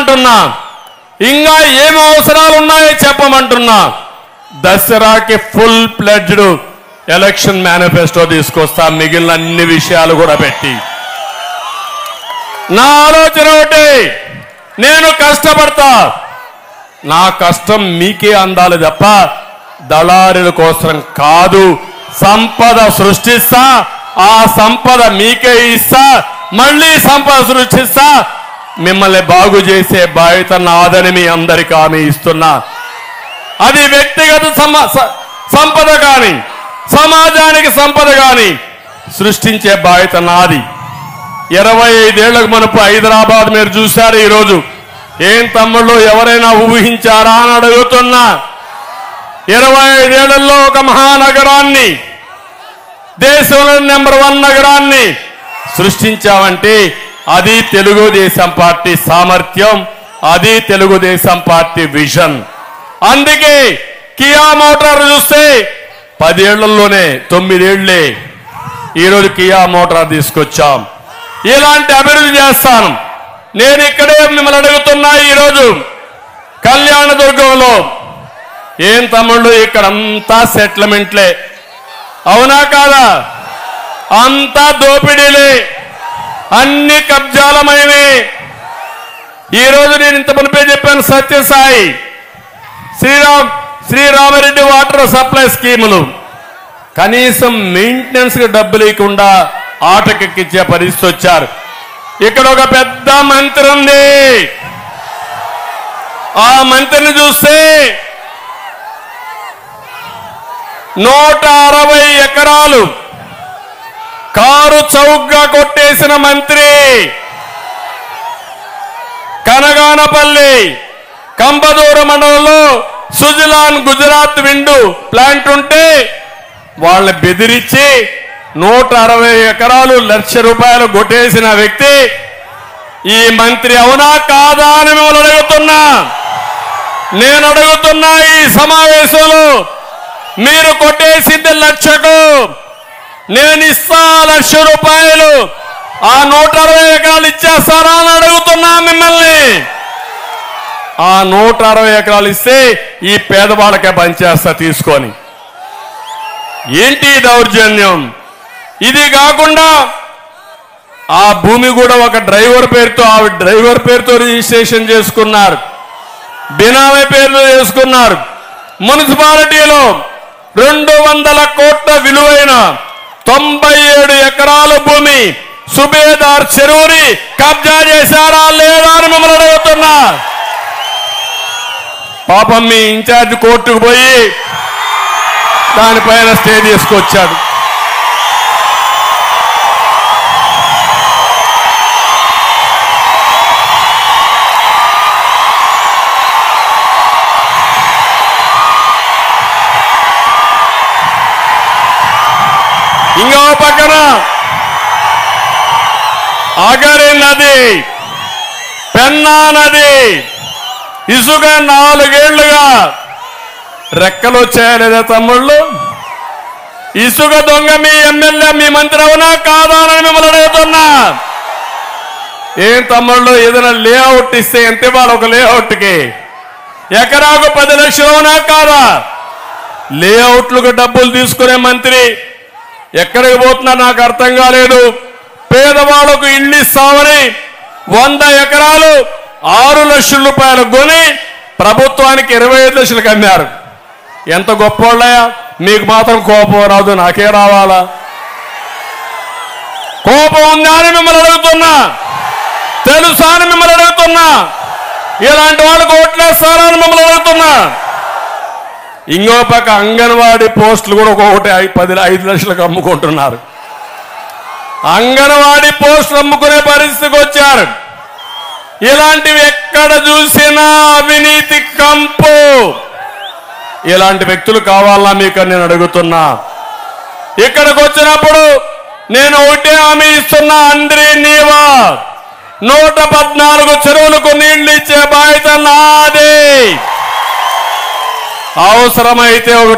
చెప్పమంటున్నా, ఇంకా ఏమి అవసరాలు ఉన్నాయో చెప్పమంటున్నా. దసరాకి ఫుల్ ప్లెడ్జ్డ్ ఎలక్షన్ మేనిఫెస్టో తీసుకొస్తా, మిగిలిన అన్ని విషయాలు కూడా పెట్టి. నా ఆలోచన ఒకటి, నేను కష్టపడతా, నా కష్టం మీకే అందాలి తప్ప దళారుల కోసం కాదు. సంపద సృష్టిస్తా, ఆ సంపద మీకే ఇస్తా, మళ్ళీ సంపద సృష్టిస్తా, మిమ్మల్ని బాగు చేసే బాధ్యత నాదని మీ అందరికీ హామీ ఇస్తున్నా. అది వ్యక్తిగత సంపద కానీ, సమాజానికి సంపద కానీ సృష్టించే బాధ్యత నాది. 25 ఏళ్లకు మనపు హైదరాబాద్ మీరు చూశారు. ఈరోజు ఏం తమ్ముళ్ళు ఎవరైనా ఊహించారా అని అడుగుతున్నా. 25 ఏళ్లలో ఒక మహానగరాన్ని, దేశంలో నెంబర్ 1 నగరాన్ని సృష్టించామంటే అది తెలుగుదేశం పార్టీ సామర్థ్యం, అది తెలుగుదేశం పార్టీ విజన్. అందుకే కియా మోటార్ చూస్తే 10 ఏళ్లలోనే 9 ఏళ్లే ఈరోజు కియా మోటార్ తీసుకొచ్చాం. ఇలాంటి అభివృద్ధి చేస్తాను. నేను ఇక్కడే మిమ్మల్ని అడుగుతున్నా, ఈరోజు కళ్యాణదుర్గంలో ఏం తమ్ముళ్ళు ఇక్కడంతా సెటిల్మెంట్లే, అవునా కాదా? అంతా దోపిడీలే, అన్ని కబ్జాలమైనవి. ఈరోజు నేను ఇంత మునిపే చెప్పాను, సత్యసాయి శ్రీరామరెడ్డి వాటర్ సప్లై స్కీములు కనీసం మెయింటెనెన్స్ కి డబ్బులు ఇవ్వకుండా ఆటకెక్కించే పరిస్థితి వచ్చారు. ఇక్కడ ఒక పెద్ద మంత్రి ఉంది, ఆ మంత్రిని చూస్తే 160 ఎకరాలు కారు చౌకగా కొట్టేసిన మంత్రి. కనగానపల్లి కంబదూర మండలంలో సుజలాన్ గుజరాత్ విండు ప్లాంట్ ఉంటే వాళ్ళని బెదిరించి 160 ఎకరాలు ₹1,00,000 కొట్టేసిన వ్యక్తి ఈ మంత్రి, అవునా కాదా అని మిమ్మల్ని అడుగుతున్నా. నేను అడుగుతున్నా, ఈ సమావేశంలో మీరు కొట్టేసింది 1,00,000కు, నేను ఇస్తా ₹1,00,000, ఆ 160 ఎకరాలు ఇచ్చేస్తారా అని అడుగుతున్నా మిమ్మల్ని. ఆ 160 ఎకరాలు ఇస్తే ఈ పేదవాళ్ళకే పంచేస్తా తీసుకొని. ఏంటి దౌర్జన్యం? ఇది కాకుండా ఆ భూమి కూడా ఒక డ్రైవర్ పేరుతో, ఆ డ్రైవర్ పేరుతో రిజిస్ట్రేషన్ చేసుకున్నారు, బినామీ పేరుతో చేసుకున్నారు. మున్సిపాలిటీలో 200 కోట్ల విలువైన 97 ఎకరాల భూమి సుబేదార్ చెరువుని కబ్జా చేశారా లేదా అని మిమ్మల్ని అడుగుతున్నా. పాపం మీ ఇన్ఛార్జ్ కోర్టుకు పోయి దానిపైన స్టే తీసుకొచ్చాడు. ఇంకో పక్కన అగరి నది, పెన్నా నది, ఇసుక 4 ఏళ్లుగా రెక్కలు వచ్చాయలేదా తమ్ముళ్ళు? ఇసుక దొంగ మీ ఎమ్మెల్యే, మీ మంత్రి అవునా కాదా అని మిమ్మల్ని అడుగుతున్నా. ఏం తమ్ముళ్ళు, ఏదైనా లేఅవుట్ ఇస్తే ఎంత ఇవ్వాలి? ఒక లేఅవుట్కి ఎకరాకు 10 లక్షలు, అవునా కాదా? లేఅవుట్లకు డబ్బులు తీసుకునే మంత్రి ఎక్కడికి పోతున్నా నాకు అర్థం కాలేదు. పేదవాళ్లకు ఇల్లు ఇస్తామని 100 ఎకరాలు ₹6 లక్షలు కొని ప్రభుత్వానికి 25 లక్షలకు అమ్మారు. ఎంత గొప్పోళ్ళయా? మీకు మాత్రం కోపం రాదు, నాకే రావాలా? కోపం ఉందా అని మిమ్మల్ని అడుగుతున్నా, తెలుసా అని మిమ్మల్ని అడుగుతున్నా, ఇలాంటి వాళ్ళకు ఓట్లేస్తారా అని మిమ్మల్ని అడుగుతున్నా. ఇంకో పక్క అంగన్వాడీ పోస్టులు కూడా ఒక్కొక్కటి 5 లక్షలకు అమ్ముకుంటున్నారు. అంగన్వాడీ పోస్టులు అమ్ముకునే పరిస్థితికి వచ్చారు. ఇలాంటివి ఎక్కడ చూసినా అవినీతి కంపు. ఇలాంటి వ్యక్తులు కావాలా మీకు నేను అడుగుతున్నా. ఇక్కడికి వచ్చినప్పుడు నేను ఒకటే హామీ ఇస్తున్నా, అందరి నీవా 114 చెరువులకు నీళ్లు ఇచ్చే బాధ్యత నాది. అవసరమైతే ఒక